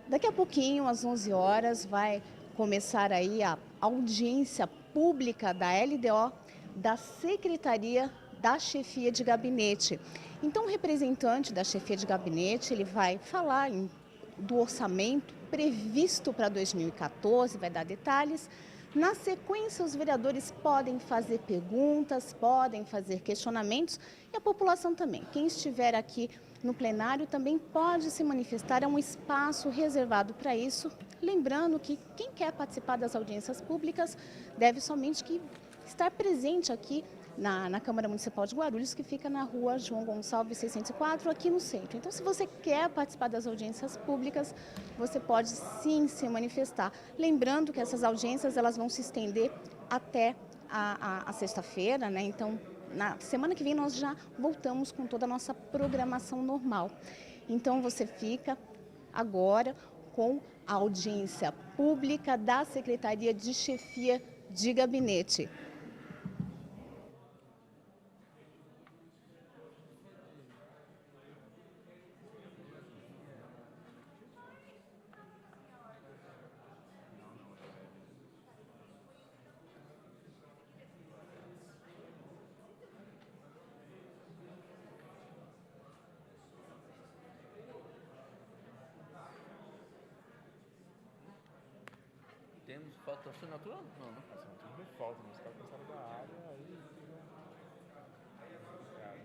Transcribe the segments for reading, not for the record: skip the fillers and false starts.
Daqui a pouquinho, às 11 horas, vai começar aí a audiência pública da LDO, da Secretaria da Chefia de Gabinete. Então, o representante da Chefia de Gabinete, ele vai falar do orçamento previsto para 2014, vai dar detalhes. Na sequência, os vereadores podem fazer perguntas, podem fazer questionamentos e a população também. Quem estiver aqui no plenário também pode se manifestar, é um espaço reservado para isso. Lembrando que quem quer participar das audiências públicas deve somente estar presente aqui na Câmara Municipal de Guarulhos, que fica na rua João Gonçalves 604, aqui no centro. Então, se você quer participar das audiências públicas, você pode sim se manifestar. Lembrando que essas audiências elas vão se estender até a sexta-feira, né? Então, na semana que vem nós já voltamos com toda a nossa programação normal. Então, você fica agora com a audiência pública da Secretaria de Chefia de Gabinete. Temos falta de assinatura? Não, né? Assinatura não falta, mas os caras pensaram da área, aí cara.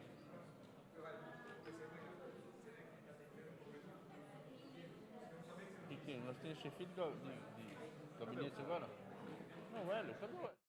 Que nós temos chefe de gabinete agora? Não, velho, cadê o Hélio?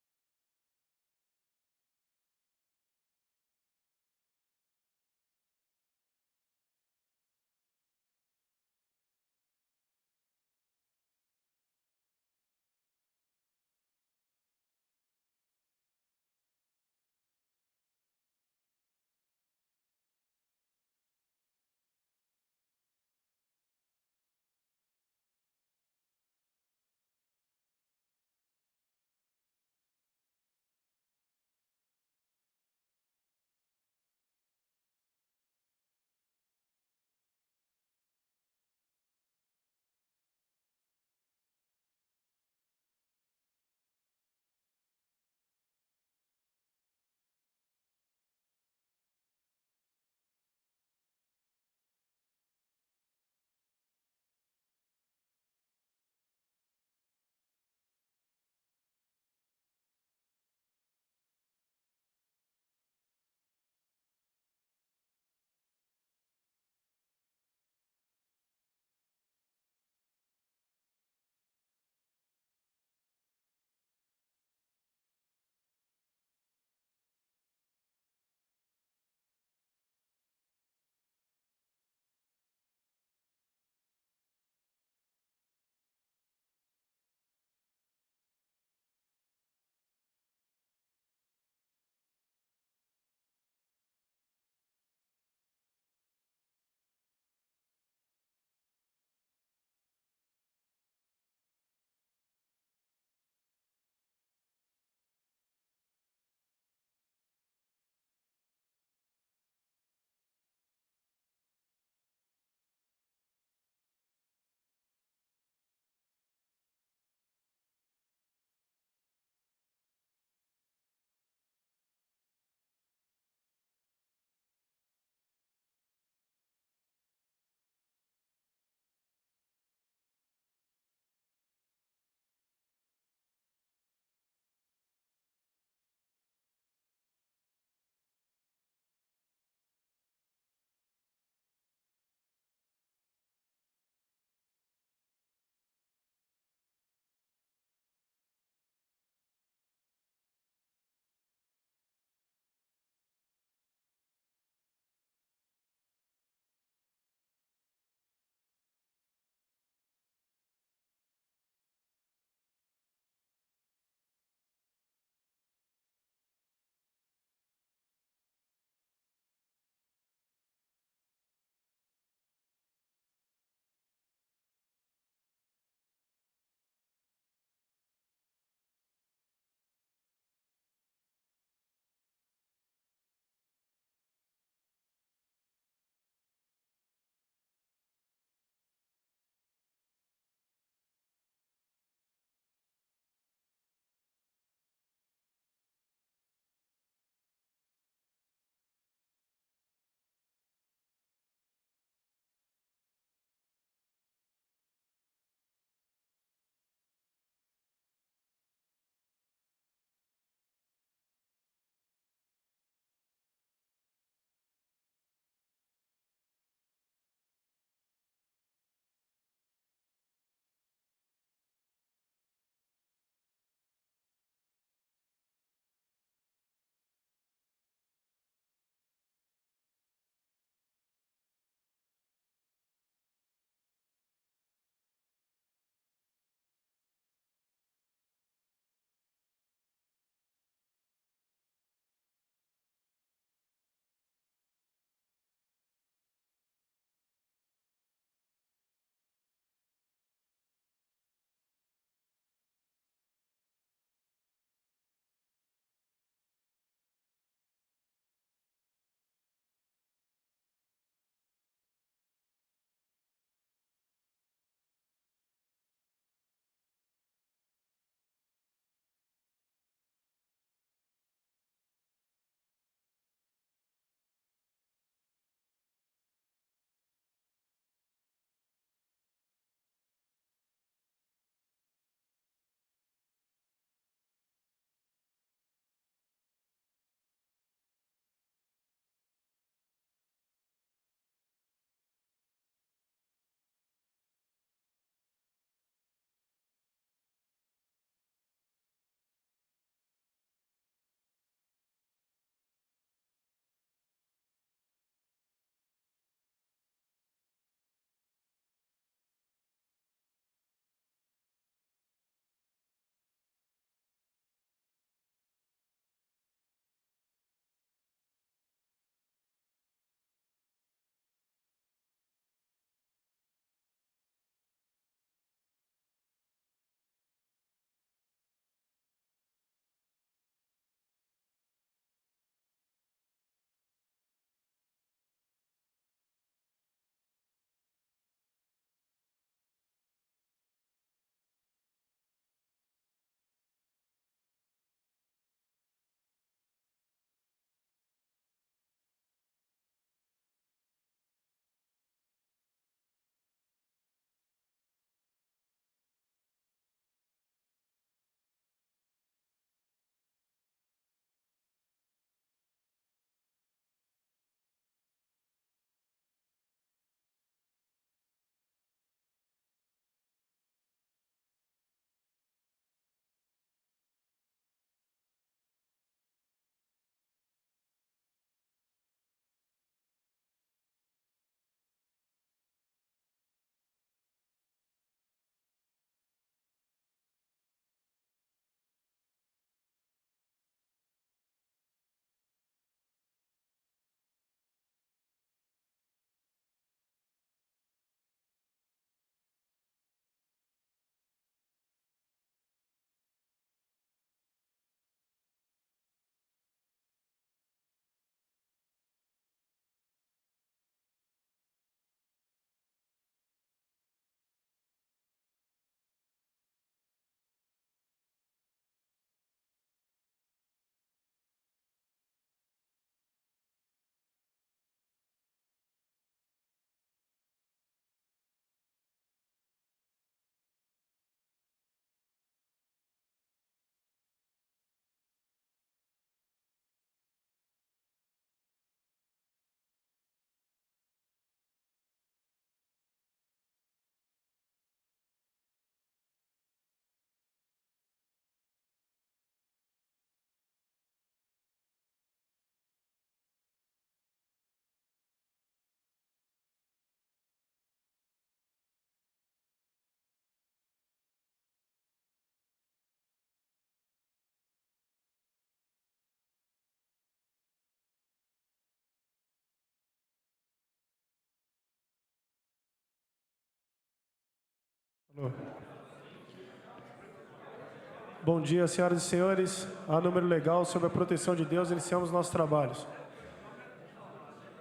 Bom dia, senhoras e senhores. A número legal, sob a proteção de Deus, iniciamos nossos trabalhos.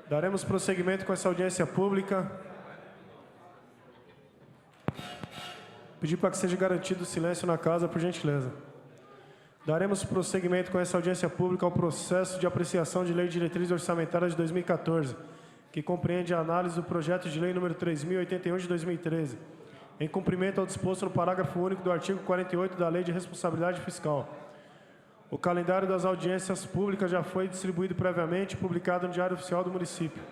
Daremos prosseguimento com essa audiência pública. Pedir para que seja garantido o silêncio na casa, por gentileza. Daremos prosseguimento com essa audiência pública ao processo de apreciação de Lei de Diretrizes Orçamentárias de 2014, que compreende a análise do projeto de lei número 3081 de 2013, em cumprimento ao disposto no parágrafo único do artigo 48 da Lei de Responsabilidade Fiscal. O calendário das audiências públicas já foi distribuído previamente e publicado no Diário Oficial do município.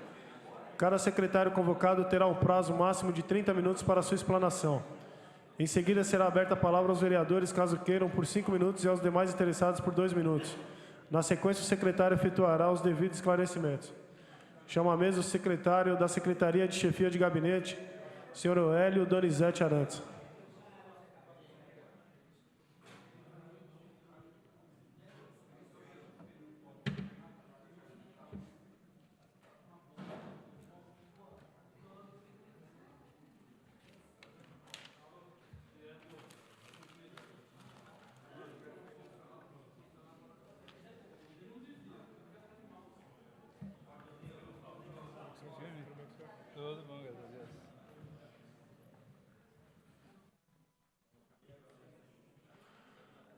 Cada secretário convocado terá um prazo máximo de 30 minutos para sua explanação. Em seguida, será aberta a palavra aos vereadores, caso queiram, por 5 minutos e aos demais interessados por 2 minutos. Na sequência, o secretário efetuará os devidos esclarecimentos. Chamo à mesa o secretário da Secretaria de Chefia de Gabinete, senhor Hélio Donizete Arantes. Tudo bom, graças a Deus.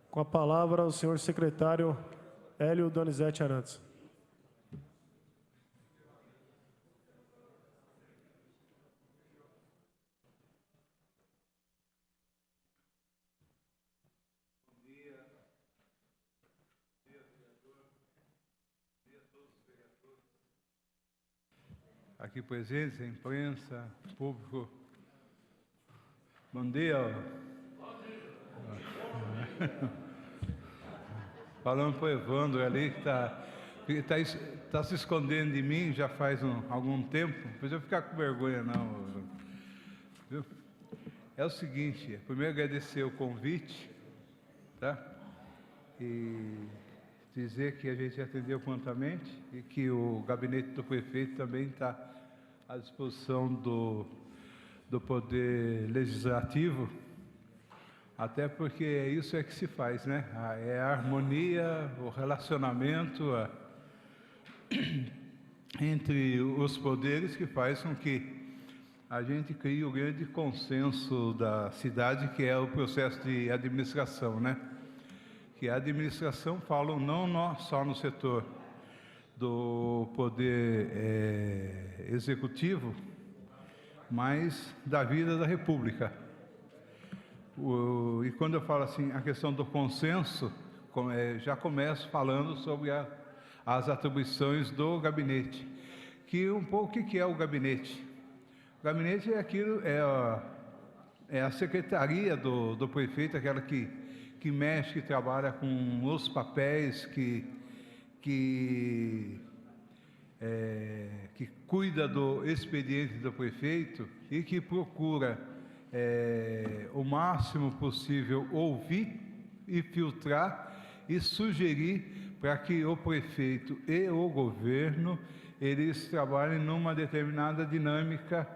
Com a palavra, o senhor secretário Hélio Donizete Arantes. Aqui presentes, a imprensa, público. Bom dia. Falando para o Evandro ali, que está se escondendo de mim já faz algum tempo, não precisa ficar com vergonha não. Viu? É o seguinte, primeiro agradecer o convite, tá? E dizer que a gente atendeu prontamente e que o gabinete do prefeito também está à disposição do Poder Legislativo, até porque isso é que se faz, né? É a harmonia, o relacionamento entre os poderes que faz com que a gente crie o grande consenso da cidade, que é o processo de administração, né? Que a administração fala não só no setor do poder executivo, mas da vida da República. E quando eu falo assim, a questão do consenso, já começo falando sobre as atribuições do gabinete. Que um pouco o que é o gabinete? O gabinete é aquilo, é a secretaria do prefeito, aquela que mexe, que trabalha com os papéis, que cuida do expediente do prefeito e que procura o máximo possível ouvir e filtrar e sugerir para que o prefeito e o governo eles trabalhem numa determinada dinâmica.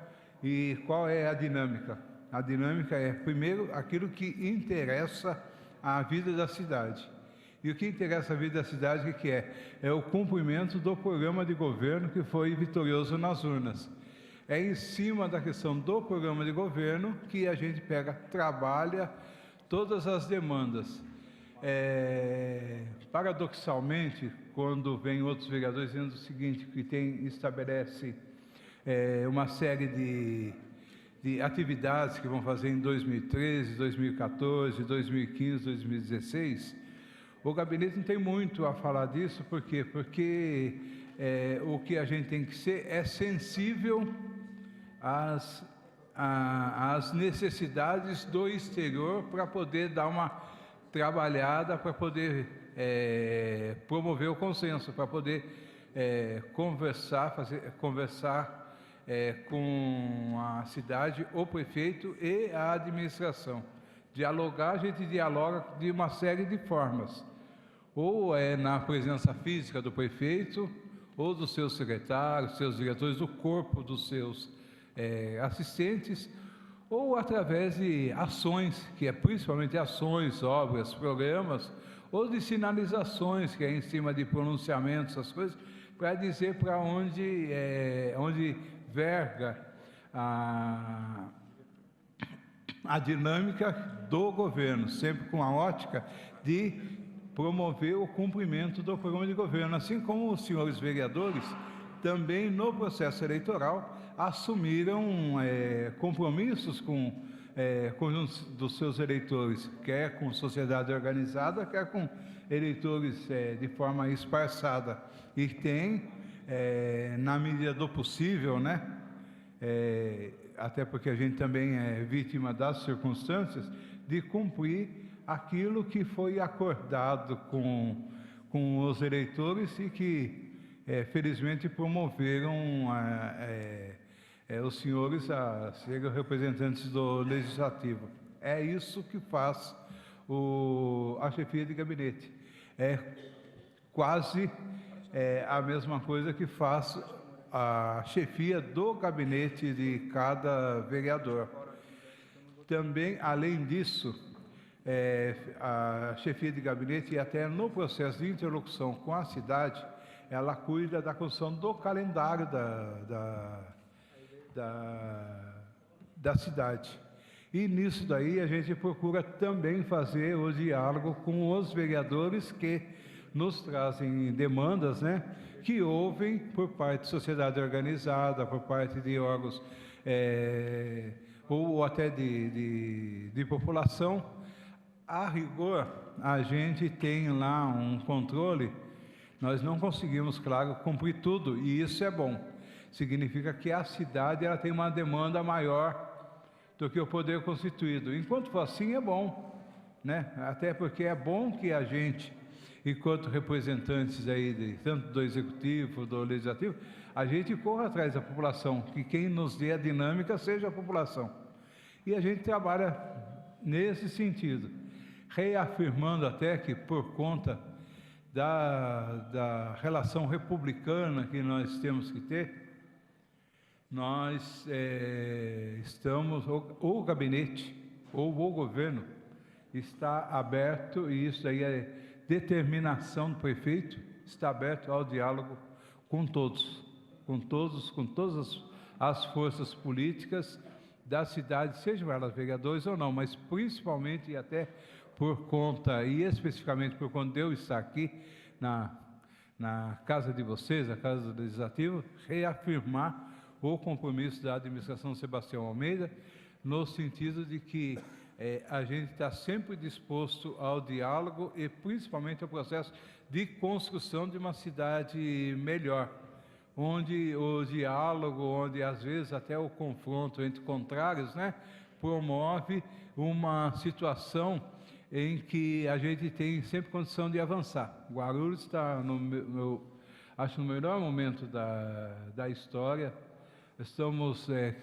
E qual é a dinâmica? A dinâmica é, primeiro, aquilo que interessa à vida da cidade. E o que interessa à vida da cidade, o que é? É o cumprimento do programa de governo que foi vitorioso nas urnas. É em cima da questão do programa de governo que a gente trabalha todas as demandas. Paradoxalmente, quando vem outros vereadores dizendo o seguinte, que estabelece uma série de atividades que vão fazer em 2013, 2014, 2015, 2016, o gabinete não tem muito a falar disso, por quê? Porque o que a gente tem que ser é sensível às necessidades do exterior para poder dar uma trabalhada, para poder promover o consenso, para poder conversar com a cidade, o prefeito e a administração. Dialogar, a gente dialoga de uma série de formas. Ou na presença física do prefeito, ou dos seus secretários, seus diretores, do corpo dos seus assistentes, ou através de ações, que é principalmente ações, obras, programas, ou de sinalizações, que é em cima de pronunciamentos, essas coisas, para dizer para onde verga a dinâmica do governo, sempre com a ótica de promover o cumprimento do programa de governo, assim como os senhores vereadores também no processo eleitoral assumiram compromissos com dos seus eleitores, quer com sociedade organizada, quer com eleitores de forma esparçada, e tem, na medida do possível, né, até porque a gente também é vítima das circunstâncias, de cumprir aquilo que foi acordado com os eleitores e que, felizmente, promoveram os senhores a serem representantes do Legislativo. É isso que faz a chefia de gabinete. É quase a mesma coisa que faz a chefia do gabinete de cada vereador. Também, além disso, a chefia de gabinete, e até no processo de interlocução com a cidade, ela cuida da construção do calendário da cidade. E nisso daí a gente procura também fazer o diálogo com os vereadores que nos trazem demandas, né, que ouvem por parte de sociedade organizada, por parte de órgãos ou até de população. A rigor, a gente tem lá um controle, nós não conseguimos, claro, cumprir tudo, e isso é bom. Significa que a cidade ela tem uma demanda maior do que o poder constituído. Enquanto for assim, é bom, né? Até porque é bom que a gente, enquanto representantes aí tanto do Executivo, do Legislativo, a gente corra atrás da população, que quem nos dê a dinâmica seja a população. E a gente trabalha nesse sentido, reafirmando até que por conta da relação republicana que nós temos que ter, nós estamos, o gabinete ou o governo está aberto, e isso aí é determinação do prefeito, está aberto ao diálogo com todas as forças políticas da cidade, sejam elas vereadores ou não, mas principalmente e até por conta, e especificamente por conta de eu estar aqui na casa de vocês, a Casa do Legislativo, reafirmar o compromisso da administração Sebastião Almeida, no sentido de que a gente está sempre disposto ao diálogo e principalmente ao processo de construção de uma cidade melhor, onde o diálogo, onde às vezes até o confronto entre contrários, né, promove uma situação em que a gente tem sempre condição de avançar. Guarulhos está, acho, no melhor momento da história.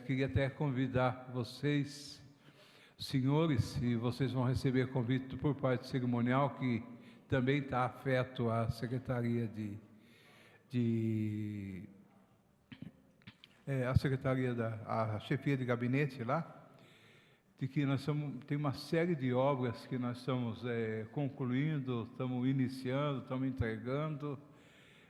Queria até convidar vocês, senhores, e vocês vão receber convite por parte do cerimonial, que também está afeto à Secretaria a chefia de gabinete lá, de que nós tem uma série de obras que nós estamos concluindo, estamos iniciando, estamos entregando.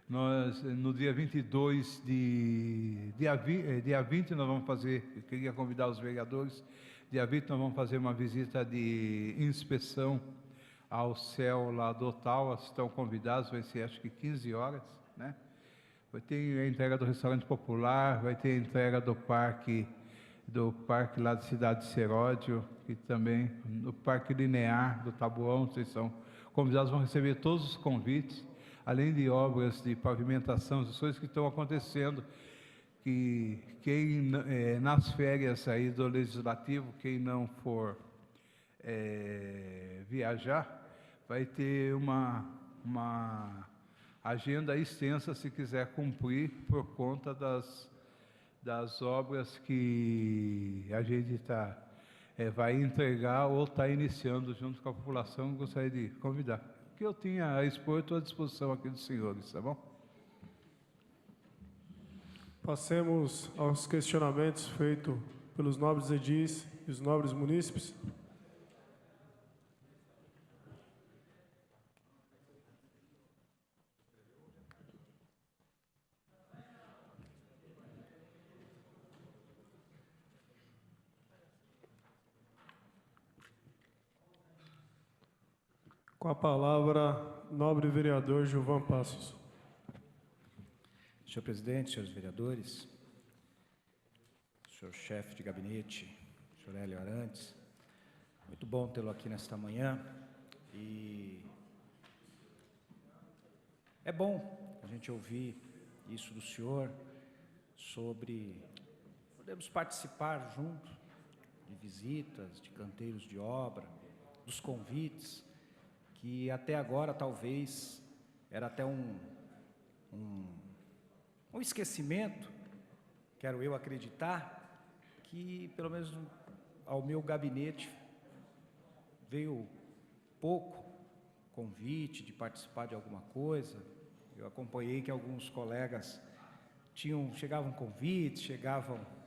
Nós, no dia 22 dia 20 nós vamos fazer, eu queria convidar os vereadores, dia 20 nós vamos fazer uma visita de inspeção ao céu lá do Ottawa, estão convidados, vai ser acho que 15 horas, né? Vai ter a entrega do restaurante popular, vai ter a entrega do parque lá da cidade de Seródio, e também no parque linear do Tabuão. Vocês são convidados, vão receber todos os convites, além de obras de pavimentação, as coisas que estão acontecendo, que quem nas férias aí do Legislativo, quem não for viajar, vai ter uma agenda extensa, se quiser cumprir, por conta das obras que a gente vai entregar ou está iniciando junto com a população. Gostaria de convidar. Que eu tinha a expor, estou à disposição aqui dos senhores, tá bom? Passemos aos questionamentos feitos pelos nobres edis e os nobres munícipes. Com a palavra, nobre vereador Gilvan Passos. Senhor presidente, senhores vereadores, senhor chefe de gabinete, senhor Hélio Arantes, muito bom tê-lo aqui nesta manhã e é bom a gente ouvir isso do senhor sobre podemos participar junto de visitas, de canteiros de obra, dos convites, que até agora talvez era até um esquecimento, quero eu acreditar, que pelo menos ao meu gabinete veio pouco convite de participar de alguma coisa. Eu acompanhei que alguns colegas chegavam convites,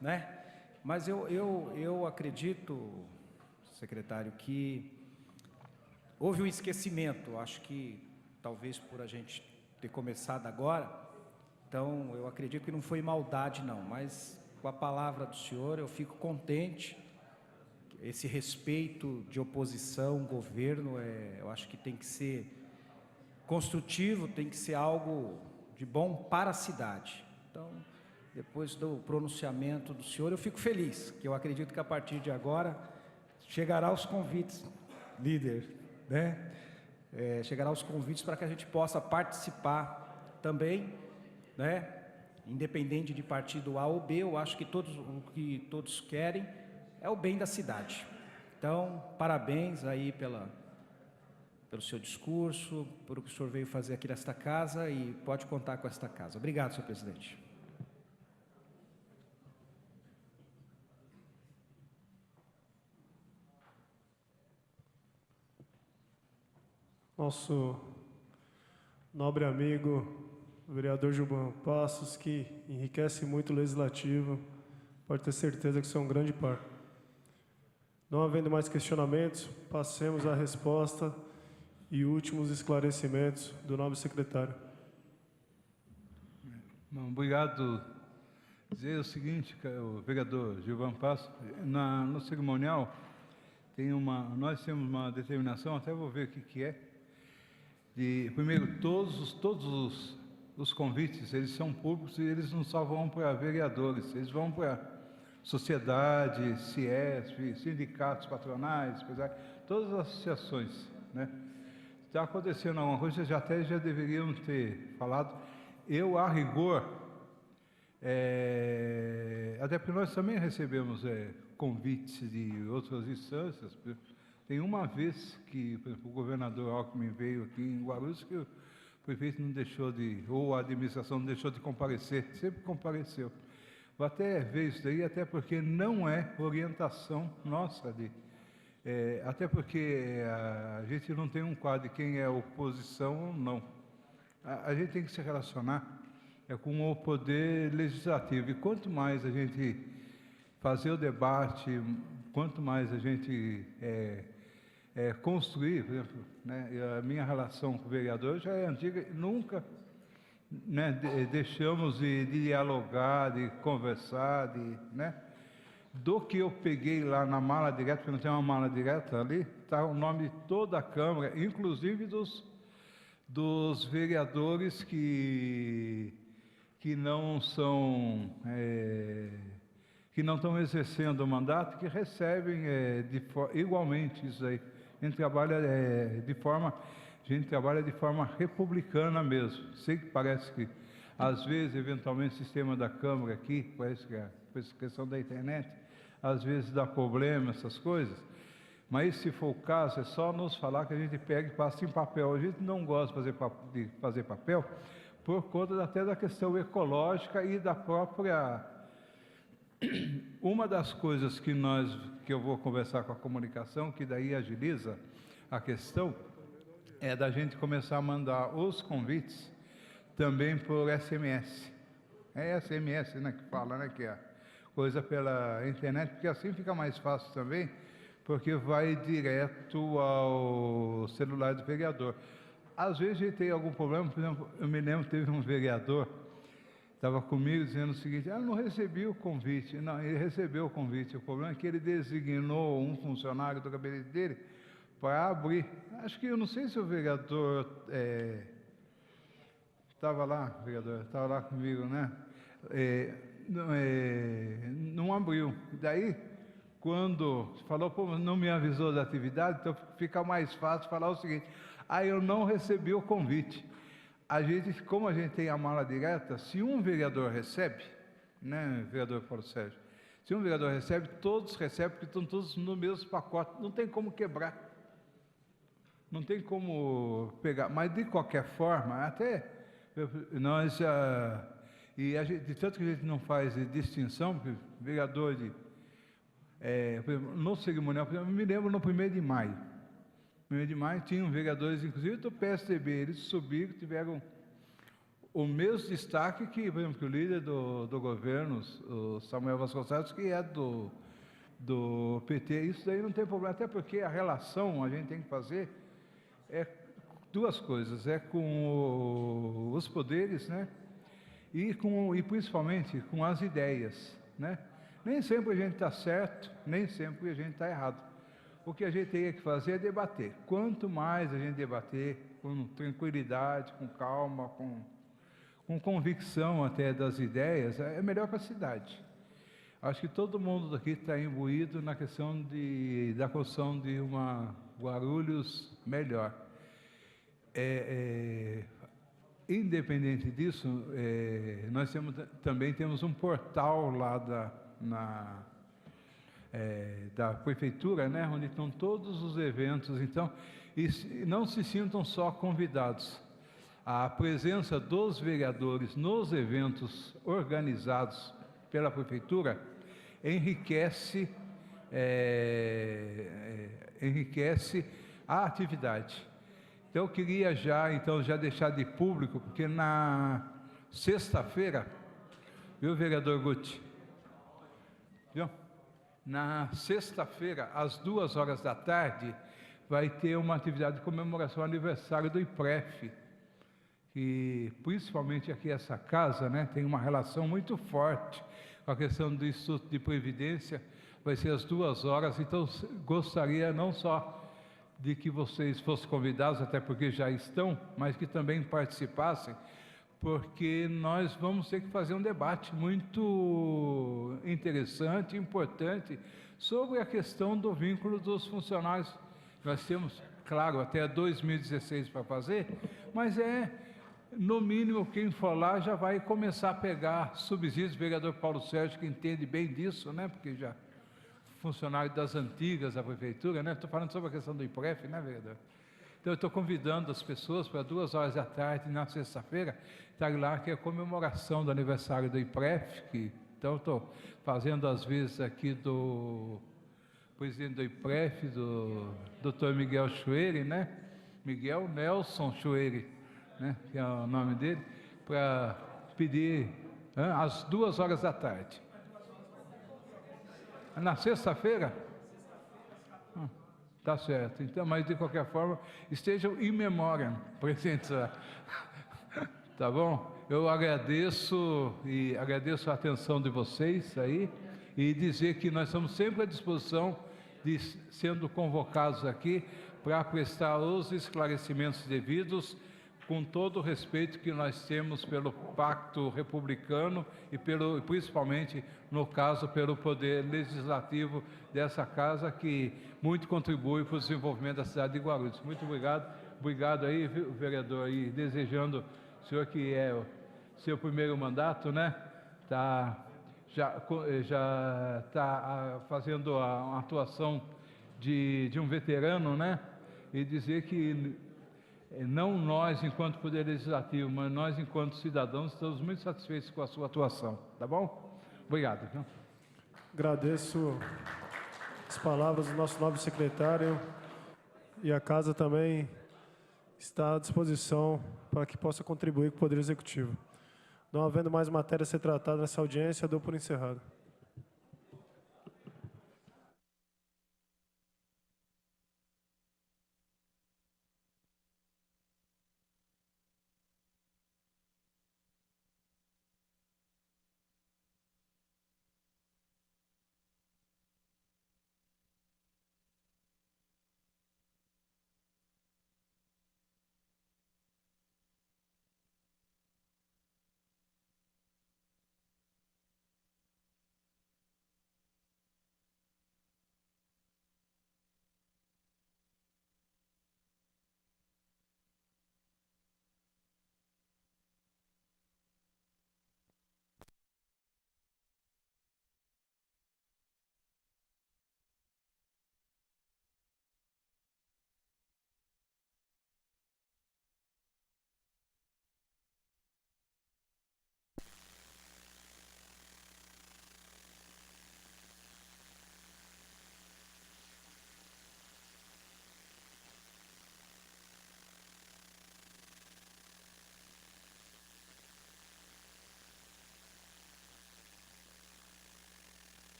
né? Mas eu acredito, secretário, que houve um esquecimento, acho que talvez por a gente ter começado agora, então eu acredito que não foi maldade não, mas com a palavra do senhor eu fico contente, esse respeito de oposição, governo, eu acho que tem que ser construtivo, tem que ser algo de bom para a cidade. Então, depois do pronunciamento do senhor, eu fico feliz, que eu acredito que a partir de agora chegará os convites, líder, né? Chegará os convites para que a gente possa participar também, né? Independente de partido A ou B, eu acho que o que todos querem é o bem da cidade. Então, parabéns aí pelo seu discurso, por o que o senhor veio fazer aqui nesta casa e pode contar com esta casa. Obrigado, senhor presidente. Nosso nobre amigo, o vereador Gilvan Passos, que enriquece muito o legislativo, pode ter certeza que isso é um grande par. Não havendo mais questionamentos, passemos à resposta e últimos esclarecimentos do nobre secretário. Bom, obrigado. Dizer o seguinte, o vereador Gilvan Passos, no cerimonial, nós temos uma determinação, até vou ver o que é, primeiro, todos os convites, eles são públicos e eles não só vão para vereadores, eles vão para sociedade, CIESP, sindicatos patronais, todas as associações, né? Está acontecendo alguma coisa, vocês já deveriam ter falado. Eu, a rigor, até porque nós também recebemos convites de outras instâncias. Tem uma vez que, por exemplo, o governador Alckmin veio aqui em Guarulhos, que o prefeito não deixou ou a administração não deixou de comparecer, sempre compareceu. Vou até ver isso daí, até porque não é orientação nossa, até porque a gente não tem um quadro de quem é oposição ou não. A gente tem que se relacionar com o poder legislativo, e quanto mais a gente fazer o debate, quanto mais a gente construir, por exemplo, né, a minha relação com o vereador já é antiga, nunca, né, deixamos de dialogar, de conversar, né, do que eu peguei lá na mala direta, porque não tem uma mala direta ali, está o nome de toda a Câmara, inclusive dos vereadores que não são, que não estão exercendo o mandato, que recebem igualmente isso aí. A gente trabalha de forma republicana mesmo. Sei que parece que, às vezes, eventualmente, o sistema da Câmara aqui, parece que a questão da internet, às vezes dá problema, essas coisas, mas se for o caso, é só nos falar que a gente pega e passa em papel. A gente não gosta de fazer papel por conta até da questão ecológica e da própria... Uma das coisas que eu vou conversar com a comunicação, que daí agiliza a questão, é da gente começar a mandar os convites também por SMS. É SMS, né, que fala, né, que é coisa pela internet, porque assim fica mais fácil também, porque vai direto ao celular do vereador. Às vezes a gente tem algum problema, por exemplo, eu me lembro, teve um vereador, estava comigo dizendo o seguinte: eu não recebi o convite. Não, ele recebeu o convite. O problema é que ele designou um funcionário do gabinete dele para abrir. Acho que, eu não sei se o vereador estava lá, vereador, estava lá comigo, né? Não abriu. Daí, quando falou, pô, não me avisou da atividade, então fica mais fácil falar o seguinte: eu não recebi o convite. A gente, como a gente tem a mala direta, se um vereador recebe, né, vereador Paulo Sérgio, se um vereador recebe, todos recebem, porque estão todos no mesmo pacote, não tem como quebrar, não tem como pegar, mas de qualquer forma, até nós, de tanto que a gente não faz distinção, porque vereador por exemplo, no cerimonial, por exemplo, eu me lembro no 1º de maio, 1º de maio, tinham vereadores, inclusive do PSDB, eles subiram, tiveram o mesmo destaque que, por exemplo, que o líder do governo, o Samuel Vasconcelos, que é do PT. Isso daí não tem problema, até porque a relação a gente tem que fazer duas coisas, com os poderes, né? E principalmente com as ideias, né? Nem sempre a gente está certo, nem sempre a gente está errado. O que a gente tem que fazer é debater. Quanto mais a gente debater, com tranquilidade, com calma, com convicção até das ideias, é melhor para a cidade. Acho que todo mundo daqui está imbuído na questão da construção de uma Guarulhos melhor. Independente disso, nós também temos um portal lá da prefeitura, né, onde estão todos os eventos. Então, não se sintam só convidados. A presença dos vereadores nos eventos organizados pela prefeitura enriquece a atividade. Então, eu queria já deixar de público, porque na sexta-feira, viu, vereador Guti? Viu? Na sexta-feira, às 14h, vai ter uma atividade de comemoração do aniversário do IPREF, que principalmente aqui essa casa, né, tem uma relação muito forte com a questão do Instituto de Previdência. Vai ser às 14h, então gostaria não só de que vocês fossem convidados, até porque já estão, mas que também participassem, porque nós vamos ter que fazer um debate muito interessante, importante, sobre a questão do vínculo dos funcionários. Nós temos, claro, até 2016 para fazer, mas no mínimo, quem for lá já vai começar a pegar subsídios. O vereador Paulo Sérgio, que entende bem disso, né, porque já funcionário das antigas da prefeitura, né, estou falando sobre a questão do IPREF, né, vereador? Então, eu estou convidando as pessoas para 14h, na sexta-feira, estar lá, que é a comemoração do aniversário do IPREF, então, estou fazendo, às vezes, aqui do presidente do IPREF, do Dr. Miguel Chueire, né? Miguel Nelson Chueire, né? Que é o nome dele, para pedir às 14h. Na sexta-feira? Tá certo. Então, mas de qualquer forma, estejam in memoriam presentes lá. Tá bom? Eu agradeço a atenção de vocês aí, e dizer que nós estamos sempre à disposição de sendo convocados aqui para prestar os esclarecimentos devidos, com todo o respeito que nós temos pelo pacto republicano e principalmente, no caso, pelo poder legislativo dessa casa, que muito contribui para o desenvolvimento da cidade de Guarulhos. Muito obrigado. Obrigado aí, vereador, aí, desejando, o senhor que é o seu primeiro mandato, né? Já está fazendo uma atuação de um veterano, né? E dizer que não nós, enquanto Poder Legislativo, mas nós, enquanto cidadãos, estamos muito satisfeitos com a sua atuação. Tá bom? Obrigado. Viu? Agradeço as palavras do nosso nobre secretário, e a casa também está à disposição para que possa contribuir com o Poder Executivo. Não havendo mais matéria a ser tratada nessa audiência, dou por encerrado.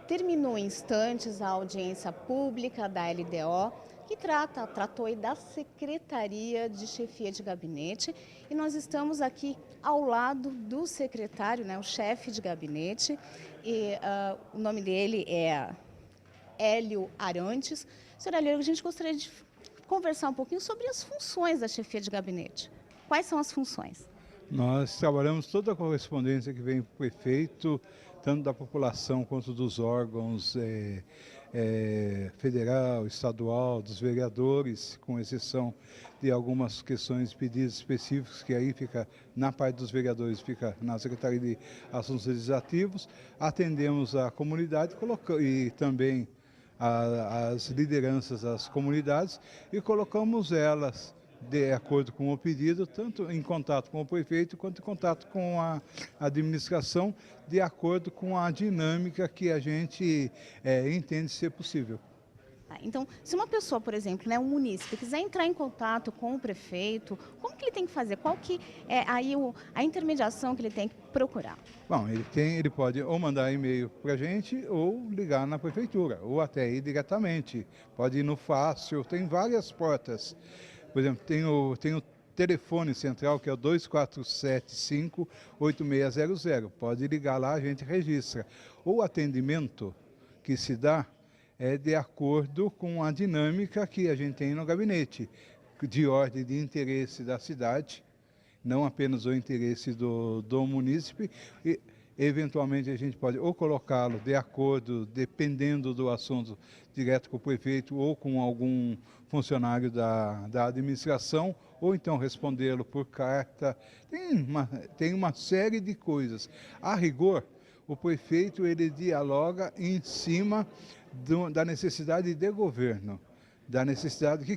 terminou em instantes a audiência pública da LDO, que tratou aí da Secretaria de Chefia de Gabinete, e nós estamos aqui ao lado do secretário, né, o chefe de gabinete, e o nome dele é Hélio Arantes. Senhor Hélio, a gente gostaria de conversar um pouquinho sobre as funções da chefia de gabinete. Quais são as funções? Nós trabalhamos toda a correspondência que vem para o prefeito, tanto da população quanto dos órgãos federal, estadual, dos vereadores, com exceção de algumas questões, pedidos específicos, que aí fica, na parte dos vereadores, fica na Secretaria de Assuntos Legislativos. Atendemos a comunidade e também as lideranças das comunidades e colocamos elas de acordo com o pedido, tanto em contato com o prefeito quanto em contato com a administração, de acordo com a dinâmica que a gente entende ser possível. Então, se uma pessoa, por exemplo, né, um munícipe, quiser entrar em contato com o prefeito, como que ele tem que fazer? Qual que é aí a intermediação que ele tem que procurar? Bom, ele pode ou mandar e-mail para a gente ou ligar na prefeitura, ou até ir diretamente. Pode ir no Fácil, tem várias portas. Por exemplo, tem o telefone central, que é o 2475-8600. Pode ligar lá, a gente registra. O atendimento que se dá é de acordo com a dinâmica que a gente tem no gabinete, de ordem de interesse da cidade, não apenas o interesse do munícipe. E, eventualmente, a gente pode ou colocá-lo de acordo, dependendo do assunto, direto com o prefeito ou com algum funcionário da administração, ou então respondê-lo por carta. Tem uma série de coisas. A rigor, o prefeito ele dialoga em cima da necessidade de governo. O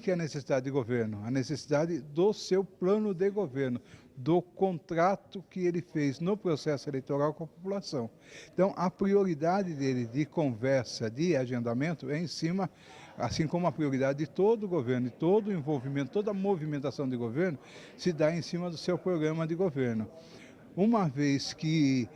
que é a necessidade de governo? A necessidade do seu plano de governo, do contrato que ele fez no processo eleitoral com a população. Então, a prioridade dele de conversa, de agendamento, é em cima, assim como a prioridade de todo o governo, de todo o envolvimento, toda a movimentação de governo, se dá em cima do seu programa de governo. Uma vez que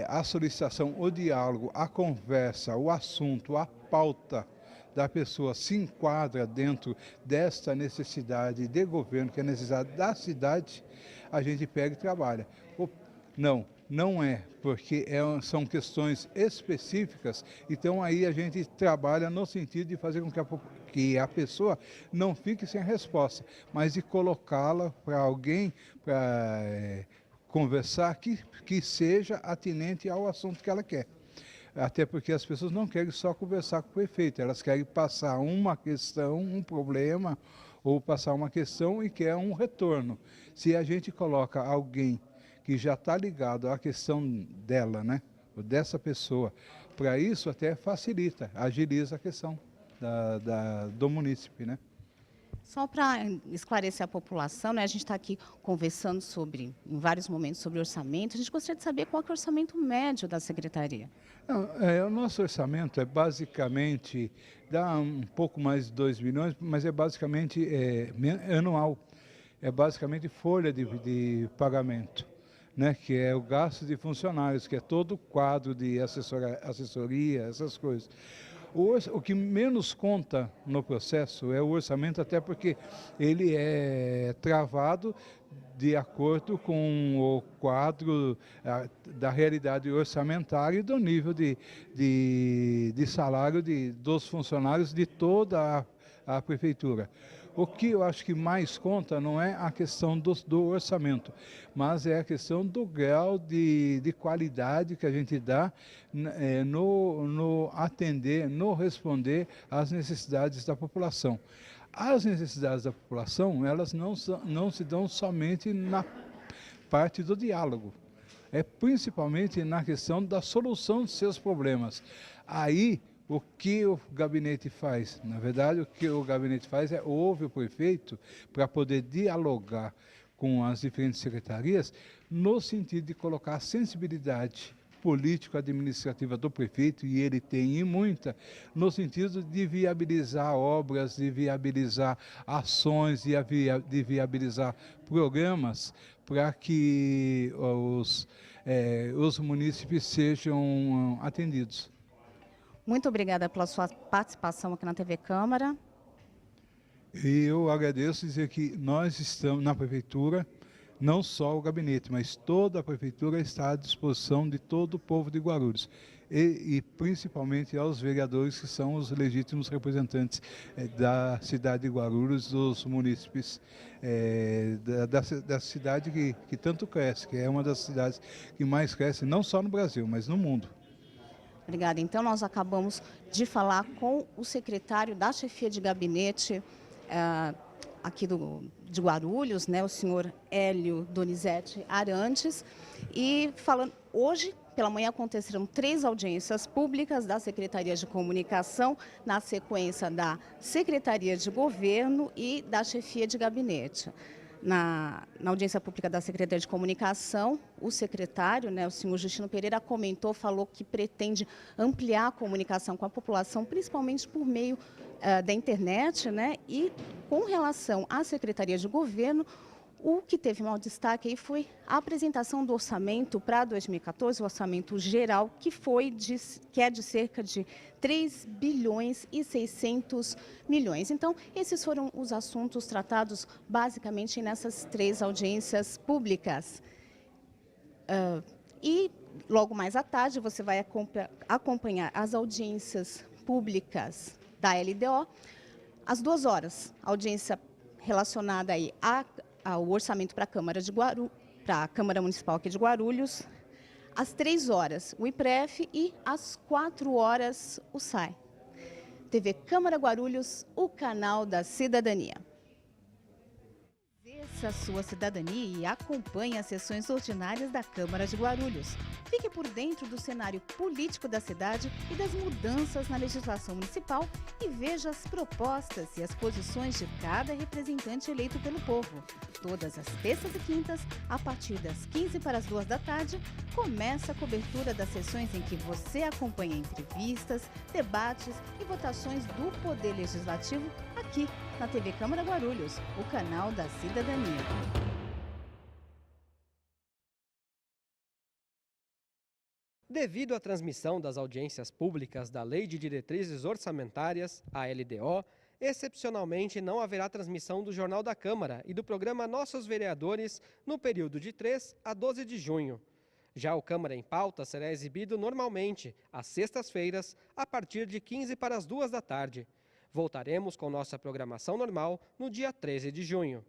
a solicitação, o diálogo, a conversa, o assunto, a pauta da pessoa se enquadra dentro desta necessidade de governo, que é a necessidade da cidade, a gente pega e trabalha. Não é, porque são questões específicas, então aí a gente trabalha no sentido de fazer com que a pessoa não fique sem resposta, mas de colocá-la para alguém, para conversar que seja atinente ao assunto que ela quer. Até porque as pessoas não querem só conversar com o prefeito, elas querem passar uma questão, um problema, ou passar uma questão e quer um retorno. Se a gente coloca alguém que já está ligado à questão dela, né, ou dessa pessoa, para isso até facilita, agiliza a questão do munícipe, né? Só para esclarecer a população, né, a gente está aqui conversando em vários momentos sobre orçamento. A gente gostaria de saber qual que é o orçamento médio da secretaria. O nosso orçamento é basicamente, dá um pouco mais de 2 milhões, mas é basicamente anual. É basicamente folha de pagamento, né, que é o gasto de funcionários, que é todo o quadro de assessoria, essas coisas. O que menos conta no processo é o orçamento, até porque ele é travado de acordo com o quadro da realidade orçamentária e do nível de salário dos funcionários de toda a prefeitura. O que eu acho que mais conta não é a questão do orçamento, mas é a questão do grau de qualidade que a gente dá no atender, no responder às necessidades da população. As necessidades da população, elas não se dão somente na parte do diálogo, é principalmente na questão da solução de seus problemas. Aí, o que o gabinete faz? Na verdade, o que o gabinete faz é ouve o prefeito para poder dialogar com as diferentes secretarias no sentido de colocar a sensibilidade político-administrativa do prefeito, e ele tem e muita, no sentido de viabilizar obras, de viabilizar ações, de viabilizar programas para que os munícipes sejam atendidos. Muito obrigada pela sua participação aqui na TV Câmara. E eu agradeço dizer que nós estamos na Prefeitura, não só o gabinete, mas toda a Prefeitura está à disposição de todo o povo de Guarulhos. E principalmente aos vereadores que são os legítimos representantes da cidade de Guarulhos, dos munícipes da cidade que tanto cresce, que é uma das cidades que mais cresce, não só no Brasil, mas no mundo. Obrigada. Então, nós acabamos de falar com o secretário da chefia de gabinete aqui de Guarulhos, né, o senhor Hélio Donizete Arantes, e falando hoje, pela manhã, aconteceram 3 audiências públicas da Secretaria de Comunicação, na sequência da Secretaria de Governo e da Chefia de Gabinete. Na audiência pública da Secretaria de Comunicação, o secretário, né, o senhor Justino Pereira, falou que pretende ampliar a comunicação com a população, principalmente por meio da internet, né, e com relação à Secretaria de Governo, o que teve maior destaque aí foi a apresentação do orçamento para 2014, o orçamento geral, que é de cerca de 3 bilhões e 600 milhões. Então, esses foram os assuntos tratados basicamente nessas 3 audiências públicas. E logo mais à tarde você vai acompanhar as audiências públicas da LDO. Às 2 horas, audiência relacionada aí ao orçamento para a Câmara Municipal aqui de Guarulhos. Às 3 horas, o IPREF, e às 4 horas, o SAI. TV Câmara Guarulhos, o canal da cidadania. Exerça a sua cidadania e acompanhe as sessões ordinárias da Câmara de Guarulhos. Fique por dentro do cenário político da cidade e das mudanças na legislação municipal e veja as propostas e as posições de cada representante eleito pelo povo. Todas as terças e quintas, a partir das 15 para as 2 da tarde, começa a cobertura das sessões em que você acompanha entrevistas, debates e votações do Poder Legislativo aqui na TV Câmara Guarulhos, o canal da cidadania. Devido à transmissão das audiências públicas da Lei de Diretrizes Orçamentárias, a LDO, excepcionalmente não haverá transmissão do Jornal da Câmara e do programa Nossos Vereadores no período de 3 a 12 de junho. Já o Câmara em Pauta será exibido normalmente, às sextas-feiras, a partir de 15 para as 2 da tarde. Voltaremos com nossa programação normal no dia 13 de junho.